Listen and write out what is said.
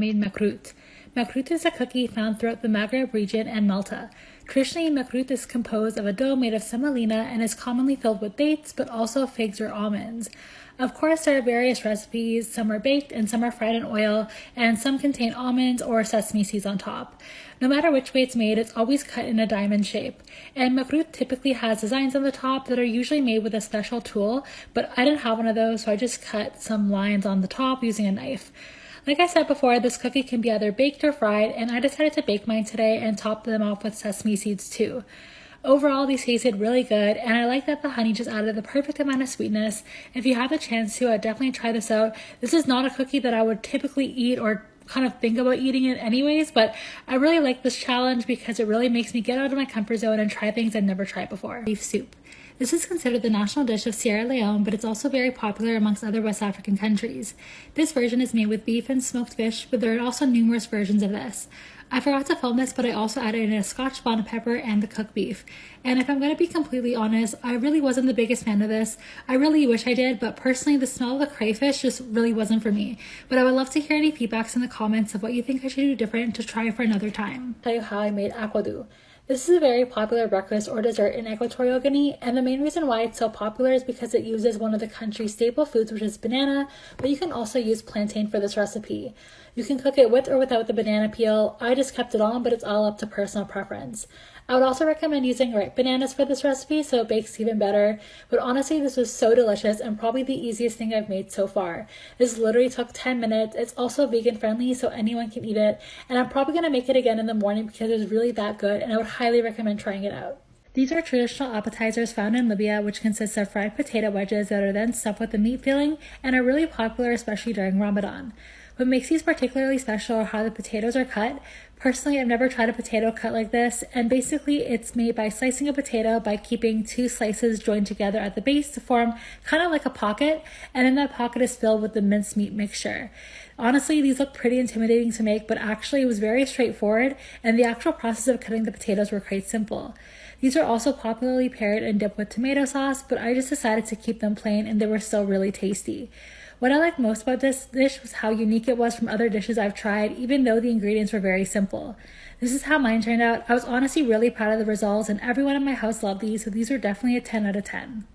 made makrut. Makrut is a cookie found throughout the Maghreb region and Malta. Traditionally, makrut is composed of a dough made of semolina and is commonly filled with dates, but also figs or almonds. Of course, there are various recipes. Some are baked and some are fried in oil, and some contain almonds or sesame seeds on top. No matter which way it's made, it's always cut in a diamond shape. And makrut typically has designs on the top that are usually made with a special tool, but I didn't have one of those, so I just cut some lines on the top using a knife. Like I said before, this cookie can be either baked or fried, and I decided to bake mine today and top them off with sesame seeds too. Overall, these tasted really good, and I like that the honey just added the perfect amount of sweetness. If you have the chance to, I'd definitely try this out. This is not a cookie that I would typically eat or kind of think about eating it anyways, but I really like this challenge because it really makes me get out of my comfort zone and try things I've never tried before. Beef soup. This is considered the national dish of Sierra Leone, but it's also very popular amongst other West African countries. This version is made with beef and smoked fish, but there are also numerous versions of this. I forgot to film this, but I also added in a Scotch bonnet pepper and the cooked beef. And if I'm going to be completely honest, I really wasn't the biggest fan of this. I really wish I did, but personally the smell of the crayfish just really wasn't for me. But I would love to hear any feedbacks in the comments of what you think I should do different to try for another time. I'll tell you how I made aquadu. This is a very popular breakfast or dessert in Equatorial Guinea, and the main reason why it's so popular is because it uses one of the country's staple foods, which is banana, but you can also use plantain for this recipe. You can cook it with or without the banana peel. I just kept it on, but it's all up to personal preference. I would also recommend using ripe bananas for this recipe so it bakes even better, but honestly this was so delicious and probably the easiest thing I've made so far. This literally took 10 minutes. It's also vegan friendly so anyone can eat it, and I'm probably going to make it again in the morning because it was really that good and I would highly recommend trying it out. These are traditional appetizers found in Libya, which consists of fried potato wedges that are then stuffed with a meat filling and are really popular especially during Ramadan. What makes these particularly special are how the potatoes are cut. Personally, I've never tried a potato cut like this, and basically it's made by slicing a potato by keeping two slices joined together at the base to form kind of like a pocket, and then that pocket is filled with the mincemeat mixture. Honestly, these look pretty intimidating to make, but actually it was very straightforward, and the actual process of cutting the potatoes were quite simple. These are also popularly paired and dipped with tomato sauce, but I just decided to keep them plain and they were still really tasty. What I liked most about this dish was how unique it was from other dishes I've tried, even though the ingredients were very simple. This is how mine turned out. I was honestly really proud of the results, and everyone in my house loved these, so these were definitely a 10 out of 10.